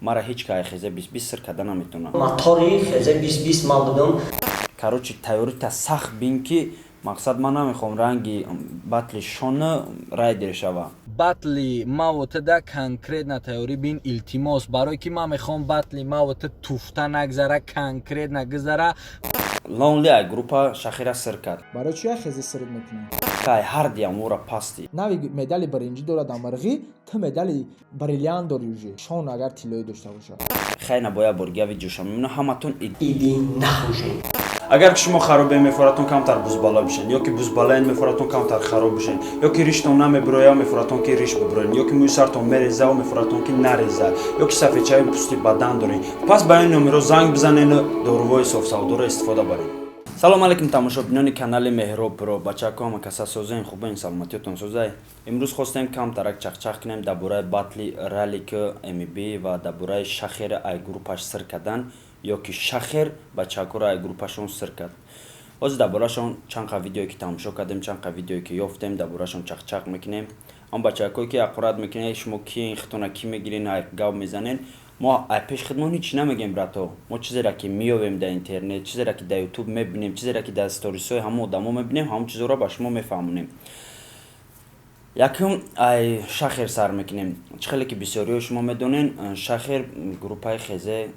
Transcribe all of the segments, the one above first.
мара ҳеҷ кай хезе 20-20 сир када наметуна. Мотори хезе 20-20 мал будам. Короче, теорита сахт бин ки мақсад ман намехом ранги батли шона райдер шава. батли мавота конкретна теорӣ бин илтимос барои ки ман мехом батли мавота туфта нагзара конкретна гузара. Lonely ай группа шахира сир кард. барои чӣ хезе сирд мекунӣ? Кай ҳардиам ура пасти. нави медали баринҷӣ дорад амарғӣ, ту медали бриллиант дори уже. Шон агар тиллоӣ дошта бошад. Хай набояд борга видеоша мемона ҳаматон Иди нахӯшед. агар шумо харобе мефоратон камтар бузбала бишен ё ки бузбалаен мефоратон камтар хароб бишен ё ки риштон намеброя мефоратон ки риш биброен ё ки мӯйсартон мереза мефоратон ки нареза ё ки сафедчаи пусти бадан дорен. Пас ба ин номеро занг бизанен дорувои софсавдора истифода баред. салому алейкум тамошобинони канали Меҳроб Про. Бачакам касасозаин хубаин саломатиётон созай. Имрӯз хостем камтарак чахчах кунем дар бораи батли ралик МБ ва дар бораи шахер ай группаш сир кардан ё ки шахер бачакуро ай группашон сир кард. ҳозир дар борашон чанқа видеое ки тамошо кардем, чанқа видеое ки ёфтем, дар борашон чахчах мекунем. Он бачакое ки ақурат мекунем, шумо ки хитона ки мегирин, ай гав мезанен. мо ай пешхидмон ҳеч намегем брато. Мо чизеро ки меёвем дар интернет, чизеро ки дар ютуб мебинем, чизеро ки дар сторисҳои ҳамон одамо мебинем, ҳамон чизоро ба шумо мефаҳмонем. Якум ай шахер сар мекунем. Чихеле ки бисёриҳои шумо медонен, шахер группаи хезе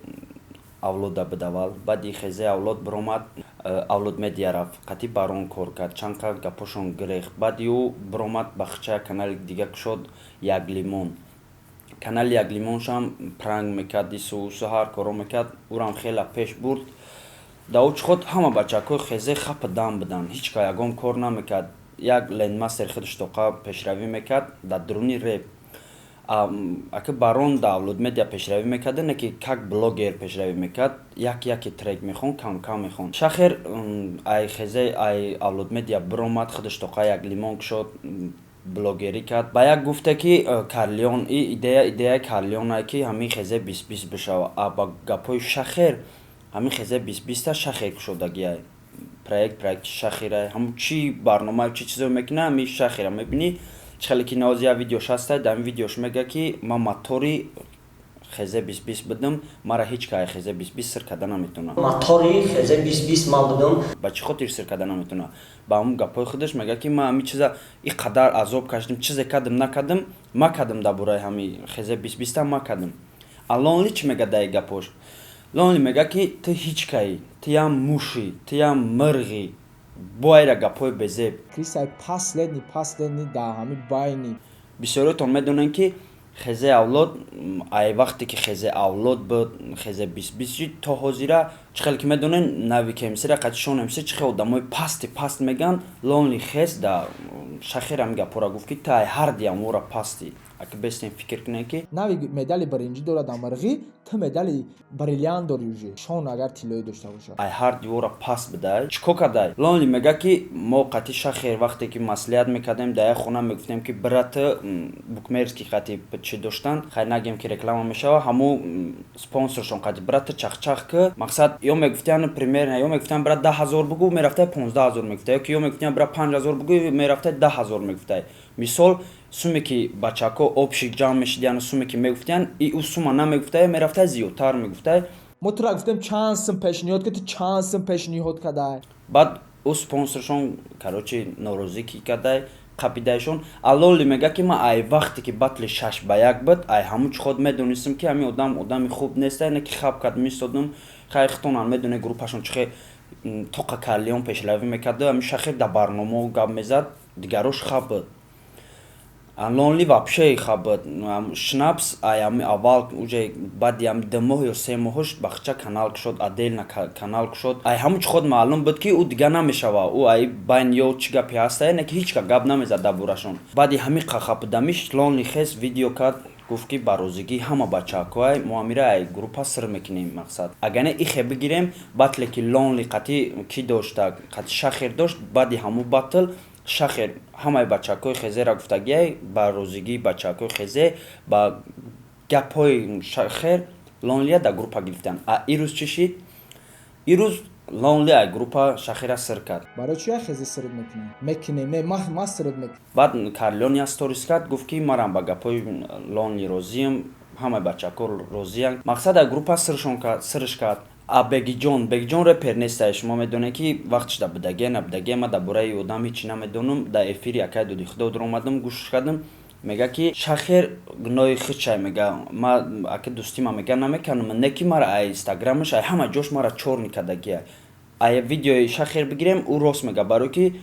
авлода бидавал. Баъди хезе авлод биромад, авлод медия рафт, қати барон кор кард, чанқа гапошон гирехт. Баъди ӯ биромад ба хичаи канали дига шуд Як лимон. Канали Як лимоншам пранк мекард, ису ҳар коро мекард, ӯрам хела пеш бурд. Дар ӯ чиход ҳама бачакҳои хезе хапа дам бидан, ҳеҷ ка ягон кор намекард. Як лендмастер худаш тоқа пешравӣ мекард дар дуруни реп. Аки барон дар авлод медиа пешравӣ мекард, не ки как блогер пешравӣ мекард, як трек мехон, кам мехон. Шахер ай хезе ай авлод медиа биромад, худаш тоқа Як лимон шуд, блогерӣ кард. Ба як гуфта ки Карлион идеяи Карлионае ки ҳамин хезе 20-20 бишава. Ба гапҳои шахер ҳамин хезе 20-20 шахер кушодагиай. проект шахира ҳам чи барнома чи чизо мекуна ҳамин шахира мебини. Чихеле ки назия видеош ҳастай, дар ин видеош мега ки ман мотори хезе 20-20 бидам, мара ҳеҷ кай хезе 20-20 сир карда наметуна. Мотори хезе 20-20 мал будам. Ба чӣ хотир сир карда наметуна? Ба ҳамун гапҳои худаш мега ки ман ҳамин чиза иқадар азоб кашидам, чизе кардам накардам, ма кардам дар бораи ҳамин хезе 20-20 ма кардам. Lonely чӣ мега дар ин гапош? Lonely мега ки ту ҳеҷ каи, туям муши, туям мирғи, боира гапҳои безеб. Крисай последний дар ҳамин байни. Бисёриётон медонен ки хезе авлод ай вақте ки хезе авлод буд, хезе 20-20 то ҳозира чихел ки медонен нави кемсира қатишон эмси чихел одамои паст меган Lonely хез да шахер ҳамин гапҳоро гуфт ки тай ҳардиам ура пасти. Аки бестем фикр кунем ки нави медали баринҷӣ дорад амарғӣ, ту медали бриллиант дори уже. Шон агар тиллоӣ дошта бошад. ай ҳарди ура паст бидай. Чико кадай? Lonely мега ки мо қати шахер вақте ки маслиҳат мекардем дар як хона мегуфтем ки брата букмерски қати чи доштан, хай нагем ки реклама мешава, ҳамон спонсоршон қати брата чахчах ки мақсад ё мегуфтян примерно ё мегуфтян брат 10,000 бугу мерафтай 15,000 мегуфтай, ё ки ё мегуфтян брат 5,000 бугу мерафтай 10,000 мегуфтай. Мисол суме ки бачако общий ҷамъ мешидян, суме ки мегуфтян и ӯ сума намегуфтай, мерафтай зиёдтар мегуфтай. мо тура гуфтем чанд сум пешниҳод ки ту чанд сум пешниҳод кадай. Баъд ӯ спонсоршон короче норозӣ ки кадай қапидайшон. Lonely мега ки ман ай вақте ки батли 6-1 буд, ай ҳамун чӣ ход медонистам ки ҳамин одам одами хуб нестай, не ки хаб кард мистодам. Хай хитонан медоне группашон чихе тоқа Карлион пешравӣ мекарда, ҳамин шахер дар барнома гап мезад, дигарош хаб буд. Lonely вообще хаб буд. Шнапс ай аввал уже баъди 2 моҳ ё 3 моҳош ба хича канал кушод, отдельно канал кушод. Ай ҳамун чӣ ход маълум буд ки ӯ дига намешава, ӯ ай байн ё чӣ гапи ҳастай, не ки ҳеҷ ка гап намезад дар борашон. Баъди ҳамин хапидамиш Lonely хез видео кард, гуфт ки ба розигии ҳама бачакҳои мо амира ай группа сир мекунем мақсад. Агар не ихе бигирем батле ки Lonely қати ки дошта, қати шахер дошт, баъди ҳамун батл шахер ҳамаи бачакҳои хезера гуфтагиай ба розигии бачакҳои хезе ба гапҳои шахер Lonely дар группа гирифтан. Ирӯз чӣ шид? Ирӯз Lonely ай группа шахира сир кард. барои чӣ хезе сирд мекунӣ? Мекунем, не ма сирд мекунем. Баъд Карлион я сторис кард, гуфт ки марам ба гапҳои Lonely розиям, ҳамаи бачаҳко розиянд. мақсад ай группа сирш кард. Бегиҷон репер нестай. Шумо медонед ки вақтш да будагия ма дар бораи одам ҳичи намедонам. Дар эфири якай доди худо дуромадам гӯш кардам. Мега ки Шахер гуноҳи хичай мега ма ака дӯстима мега намеканам не ки мара ай инстаграмаш ай ҳама ҷош мара чор мекардагия. Ай видеои Шахер бигирем ӯ рост мега барои ки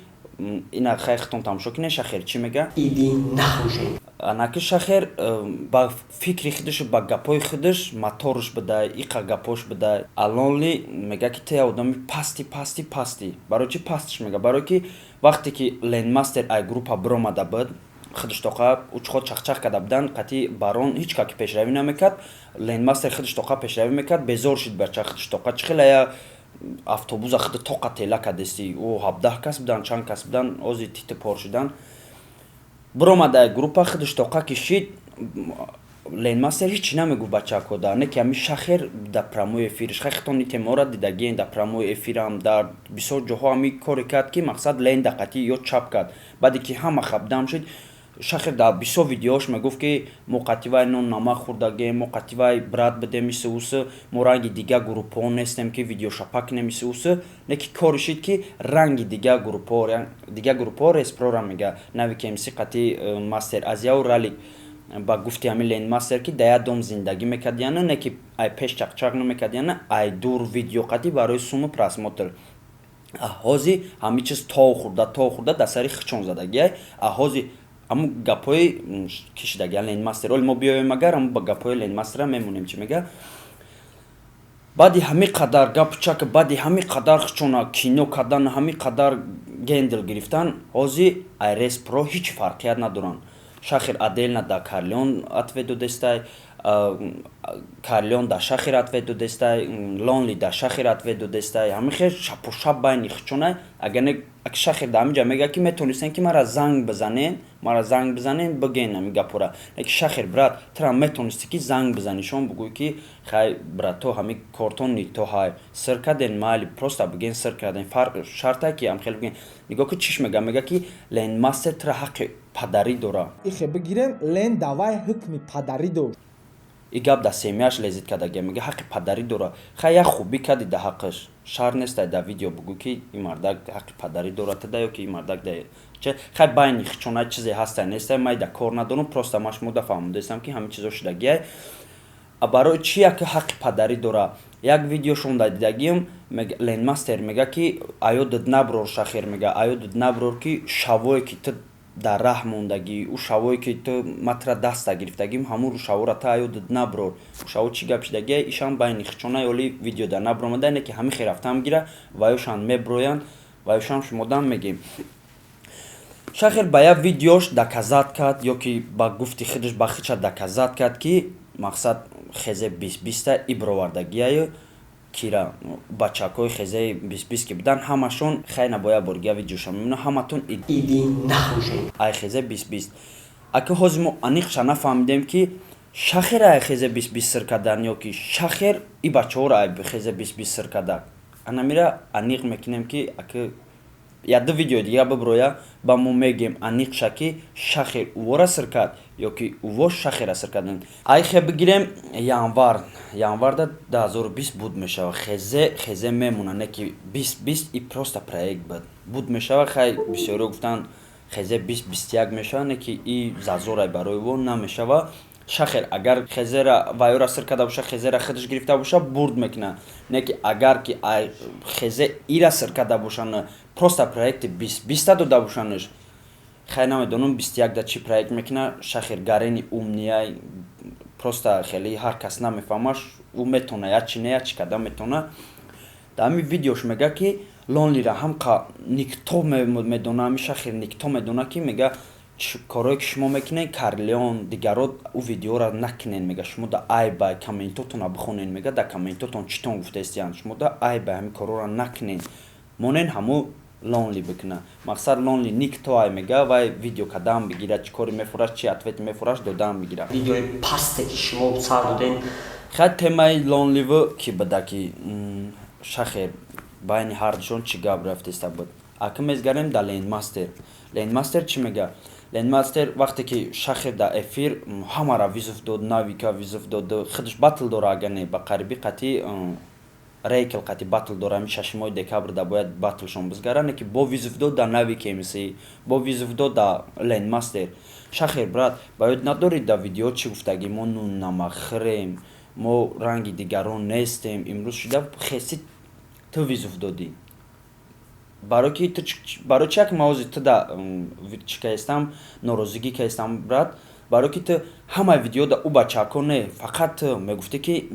ина хай хитон тамошо кине. Шахер чӣ мега? Иди нахӯшед. Анаки Шахер ба фикри худаш ба гапои худаш моторш бидай, иқа гапош бидай. Алонли мега ки те одами пасти. Барои чи пастш мега? Барои ки вақте ки Лендмастер ай группа биромада буд, худаш тоқа учхо чахчах карда будан, қати барон ҳеч ка ки пешравӣ намекард. Лендмастер худаш тоқа пешравӣ мекард, безор шид бача худаш тоқа чӣ хела я автобуса худ тоқа тела кардести. О 17 кас будан, чанд кас будан, ози тити пор шидан. Биромада ай группа худаш тоқа кишид. Лендмастер ҳичи намегӯфт бачаҳко да не ки ҳами Шахер дар прамои эфириш хай хитони темора дидагиен дар прамои эфирам дар бисёр ҷоҳо ҳами коре кард ки мақсад Ленда қати ё чап кард. Баъде ки ҳама хабдам шид Шахер дар бисёр видеош мегуфт ки мо қати вай нон намак хӯрдагем, мо қати вай брат бидем мисли усы, мо ранги дига группаҳо нестем ки видеошапа кинем мисли усы. Не ки кори шид ки ранги дига группаҳо Респрора мега нави ки мисли қати Мастер Азияу Ралик ба гуфти ҳами Лендмастер ки дар як дом зиндагӣ мекардияна не ки ай пеш чақчақ намекардияна ай дур видео қати барои суму просмотр. Ҳози ҳами чиз тоо хӯрда дар сари хичон задагиай. Ҳози аму гапои кишидагия Лендмастер. Оли мо биёем агар аму ба гапои Лендмастера мемонем чӣ мега. Баъди ҳами қадар гапу чак, баъди ҳами қадар хичона кино кардан, ҳами қадар гендл гирифтан, ҳози ай Респро ҳеч фарқият надоранд. Шахер отдельно да Карлион ответ додестай, Карлион да Шахер ответ додестай, Лонли да Шахер ответ додестай. Ҳамихе шапошап байни хичонай. Агар не Шахер да ҳамиҷа мега ки метонистен ки мара занг бизанен биген ҳами гапора. Не ки Шахер брат тра метонисти ки занг бизани шон бигӯй ки хай брато ҳами кортон нито ҳай сир карден майли просто биген сир карден. Фарқ шартай ки ҳамхел биген. Нигоҳ ки чиш мега ки Лендмастер тра ҳаққи падарӣ дора. ихе бигирем Ленд давай ҳукми падарӣ дошт. И гап дар семияш лезид кардагия мега ҳаққи падарӣ дора. Хай як хубӣ карди дар ҳаққаш. Шар нестай дар видео бигӯ ки ин мардак ҳаққи падарӣ дорад да ё ки ин мардак да че хай байни хичона чизе ҳастай нестай. Май да кор надорам просто ма шумо да фаҳмидастам ки ҳамин чизо шудагиай. Барои чи як ҳаққи падарӣ дора. Як видеошон да дидагиам Лендмастер мега ки аёдат наброр Шахер мега аёдат наброр ки шавое ки ту дар раҳ мондагӣ ӯ шавое ки ту матра даста гирифтагим ҳамун шавора та аёдат наброр. Шаво чӣ гап шидагиай ишан байни хичона ёли видео да набромада не ки ҳамихе рафтан мегира ваёшан меброянд ваёшан шумодан мегем. Шахер ба як видеош доказат кард ё ки ба гуфти худаш ба хича доказат кард ки мақсад хезе 20-20 ибровардагиаю кира бачакҳои хезаи 20-20 ки будан ҳамашон хай набояд боргия видеоша мемона ҳаматон Иди нахӯшед. ай хезе 20-20. Ака ҳози мо аниқша нафаҳмидем ки Шахер ай хезе 20-20 сир кардан ё ки Шахер и бачаҳоро ай хезе 20-20 сир карда. Анамира аниқ мекунем ки ака яду видеои дига биброя ба мо мегем аниқша ки Шахер ӯвора сир кард ё ки ӯво Шахера сир кардан. Ай хе бигирем январда 2020 буд мешава. Хезе мемона не ки 2020 и просто проект буд мешава. Хай бисёриҳо гуфтан хезе 2021 мешава не ки и зазорай барои ӯ намешава. Шахер агар хезера вайора сир карда боша хезера худаш гирифта боша бурд мекуна. Не ки агар ки ай хезе ира сир карда бошан просто проекти 20-20 дода бошанаш. Хай намедонам 21 да чӣ проект мекуна. Шахер гарени умнияй просто хеле ҳар кас намефаҳмаш ӯ метона я чи не я чи карда метона. Дар ҳамин видеош мега ки Лонлира ҳамқа никто медона ҳами Шахер никто медона ки мега корое ки шумо мекунед Карлион дигаро ӯ видеора накунед мега шумо да айбай комментотона бихонед мега дар комментотон читон гуфтаистиянд шумо да айбай ҳами корора накунед монен ҳамо Лонли бикуна. Мақсад Лонли никто ай мега вай видео кадам бигира чӣ кори мефураш чӣ ответи мефураш додам бигира. Видеои пасте ки шумо сар доден. Хай темаи Лонливу ки буда ки Шахер байни ҳардушон чӣ гап рафтиста буд. Ака мезгарем да Лендмастер. Лендмастер чӣ мега? Ленмастер вақте ки шахр да эфир ҳамара визов дод, навика визов дод, худаш батл дора агане ба қариби қати рейкл қати батл дора ми 6 декабр да бояд батлшон бизгаране ки бо визов дод да навик эмси, бо визов дод да Ленмастер. Шахр брат, бояд надорид да видео чи гуфтаги мо нун намак хӯрем, мо ранги дигарон нестем, имрӯз шуда хеси ту визов додӣ. Барои чӣ як мавзи ту да чӣ кастам норозигӣ кастам брат, барои ки ту ҳама видео да ӯ бачако не, фақат ту мегуфтӣ ки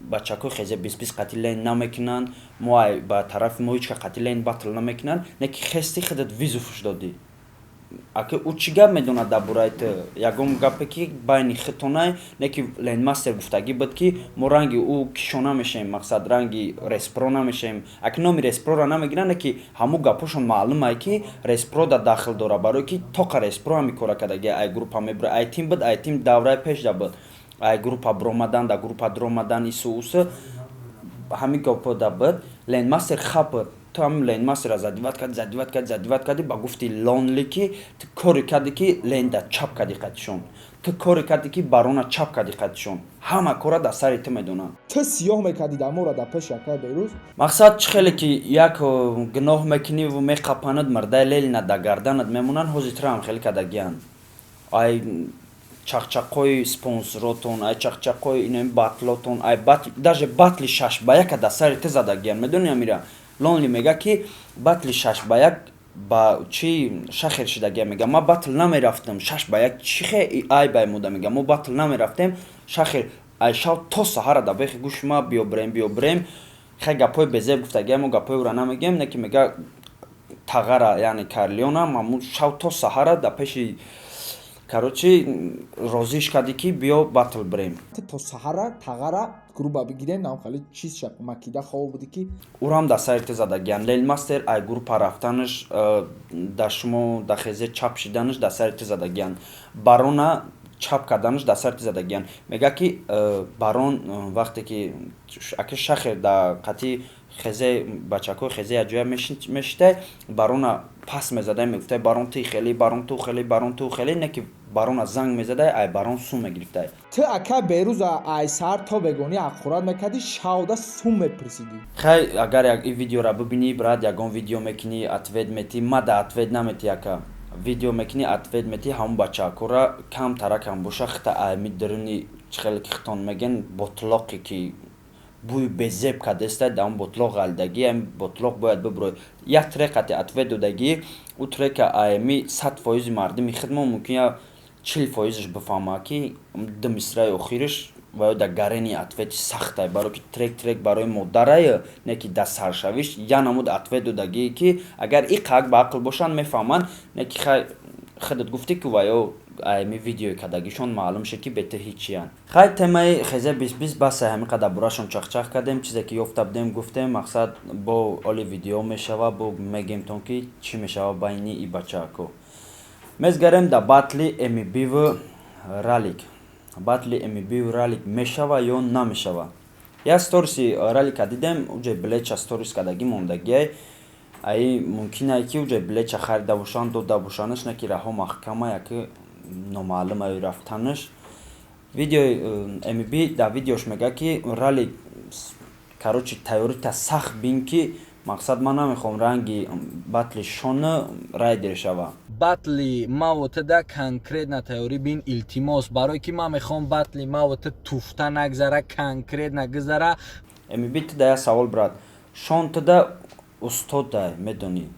бачако хезе 20 қати лейн намекунанд, мо ай ба тарафи мо ҳеч қати лейн батл намекунанд, не ки хести худат визовш додӣ. Аки ӯ чӣ гап медонад дар бораи ту? Ягон гапе ки байни хитонай, не ки Ленмастер гуфтагӣ буд ки мо ранги ӯ кишона мешем, мақсад ранги Респро намешем. Аки номи Респрора намегиранд, не ки ҳамун гапошон маълумай ки Респро да дахл дора, барои ки тоқа Респро ҳами кора кардаги ай группа мебура, ай тим буд, ай тим давраи пеш да буд. Ай группа бромадан да группа дромадан исуусу ҳами гапо да буд. Ленмастер хаб буд. ту ҳамин Ленмастера задиват кади ба гуфти Лонли ки ту коре кардӣ ки Ленда чап кади қатишон, ту коре кардӣ ки Барона чап кади қатишон. Ҳама кора дар сари ту медонанд. ту сиёҳ мекардӣ дар мора дар пеши Акай Берӯз. Мақсад чӣ хеле ки як гуноҳ мекунӣ ва меқапанад мардай лелина дар гарданат мемонанд, ҳозитра ҳам хеле кардагиянд. Ай чақчақои спонсоротон, ай чақчақои инами батлотон, ай даже батли 6 ба 1 дар сари ту задагиянд. Медонӣ амира? Лонли мега ки батли 6 ба 1 ба чи шахр шидагия мега ма батл намерафтам 6 ба 1 чи хе ай бай мода мега мо батл намерафтем шахр ай шав то саҳара да бехи гӯш ма биёбрем хе гапои безеб гуфтагия мо гапои ура намегем, не ки мега тағара яъне Карлиона ма шав то саҳара да пеши короче розиш кардӣ ки биё батл бирем. то саҳара тағара группа бигирен нам хали чиз шак макида хоб буди ки урам да сари ту задагиян. Ленмастер ай группа рафтанаш да шумо да хезе чап шиданаш да сари ту задагиян. Барона чап карданаш да сари ту задагиян. Мега ки Барон вақте ки аки шахр да қати хезе бачако хезе яҷоя мешитай, Барона пас мезадай мегуфтай Барон ту хели, Барон ту хели, Барон ту хели, не ки Барона занг мезадай ай Барон сум мегирифтай. ту Акай Берӯз ай сар то бегонӣ ақурат мекардӣ, шавда сум мепирсидӣ. Хай агар ин видеора бибинӣ брат, ягон видео мекунӣ ответ метӣ, ма да ответ наметӣ ака. Видео мекунӣ ответ метӣ ҳамун бачакора кам таракам боша хита айми дурини чихеле ки хитон меген ботлоқе ки бӯи безеб кадестай да ҳамун ботлоқ галдагӣ, ҳамин ботлоқ бояд бибурой. Як трекати ответ додагӣ, ӯ трека айми 100% мардуми хидмо мумкин 40%ш бифаҳма ки ду мисраи охириш ва да гарени ответи сахтай, барои ки трек барои модарае, не ки да саршавиш янамуд ответ додагӣ ки агар иқак ба ақл бошанд мефаҳманд, не ки хай худат гуфтӣ ки ваё айми видеои кардагишон маълум шуд ки бету ҳичиянд. Хай темаи хезе 20 баса ҳамин қадар бурашон чахчах кардем, чизе ки ёфта будем гуфтем, мақсад бо оли видео мешава, бо мегемтон ки чӣ мешава байни и бачаако. Мезгарем да батли MB ралик. Батли MB ралик мешава ё намешава. Як сториси ралика дидем, уҷаи блеча сторис кардагӣ мондагиай. Ай мумкинае ки уҷаи блеча харида бошанд, дода бошанаш, не ки раҳо маҳкама яки номаълумаи рафтанаш. Видеои MB да видеош мега ки ралик короче тайёрита сахт бин ки мақсад ман намехоҳам ранги батли шона райдер шава. батли мавота конкретна тайёрӣ бин илтимос, барое ки ман мехоҳам батли мавота туфта нагзара, конкретна гузара. MB туда як савол брат, шон туда устода медонӣ,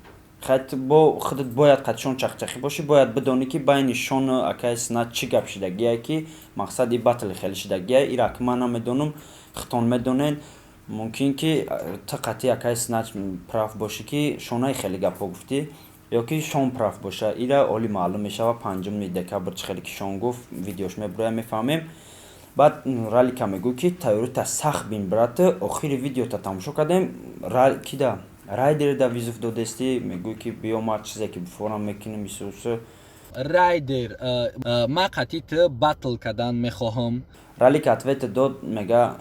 хат бо худат бояд қатишон чахчахӣ бошӣ, бояд бидонӣ ки байни шону Акай Снат чӣ гап шидагия ки мақсади батли хеле шидагия, ира ки ман намедонам, хитон медонен. Мумкин ки ту қати Акай Снат прав бошӣ ки шонаи хеле гапҳо гуфтӣ, ё ки шон прав боша, ира оли маълум мешава 5 декабр чӣ хеле ки шон гуфт, видеош мебуроя мефаҳмем. Баъд ралика мегӯ ки тайёрита сахт бин брат, охири видеота тамошо кардем, кида райдер да визов додестӣ, мегӯй ки биё ма чизе ки бифорам мекунем исусу. Райдер ма қати ту батл кардан мехоҳам. Ралик ответ дод, мега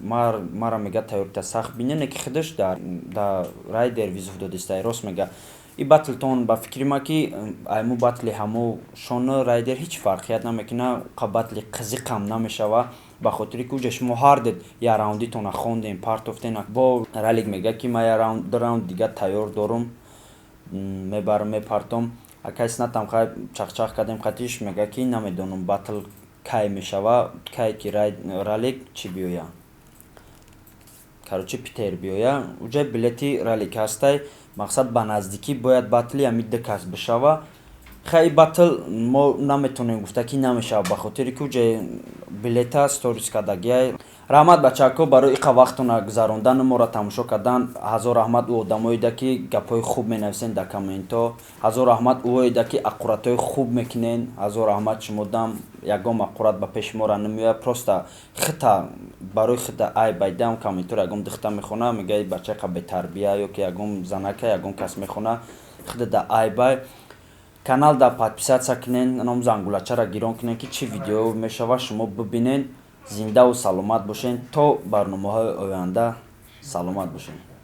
мара мега тайёрита сахт бине, не ки худаш да райдер визов додестаи рост мега. این باتلتون با فکر ما که ایمو باتلی همو شون رایدر هیچ فرقیت نمیکنه قباتلی قزی کم نمیشه و با خاطری که شما هر دید یا راوندی تون خوندین پارت افتین با رالیگ میگه که ما یا راوند دیگه تیار دارم میبرم میپارتم اکیس نتام خواهی چخ کردیم خطیش میگه که نمیدونم باتل کی میشه و کی که رالیگ چی بیویا короче питер биёя уҷа билети ралик ҳастай мақсад ба наздикӣ бояд батли ҳамин дакас бишава хай батл мо наметонем гуфта ки намешава ба хотире ки уҷа билета сторис кардагиай раҳмат бачаҳако барои иқа вақтона гузарондан моро тамошо кардан ҳазор раҳмат у одамоеда ки гапҳои хуб менависен дар комментҳо ҳазор раҳмат уоеда ки аққуратҳои хуб мекунен ҳазор раҳмат шумодам ягон аққурат ба пеши мора намеояд просто хита барои хита ай байдам комментҳоро ягон духта мехона мегаи бачаи бетарбия ё ки ягон занака ягон кас мехона хита да ай бай канал да подписатсия кунен ном зангулачара гирон кунен ки чӣ видео мешава шумо бибинен зиндаву саломат бошен то барномаҳои оянда саломат бошен.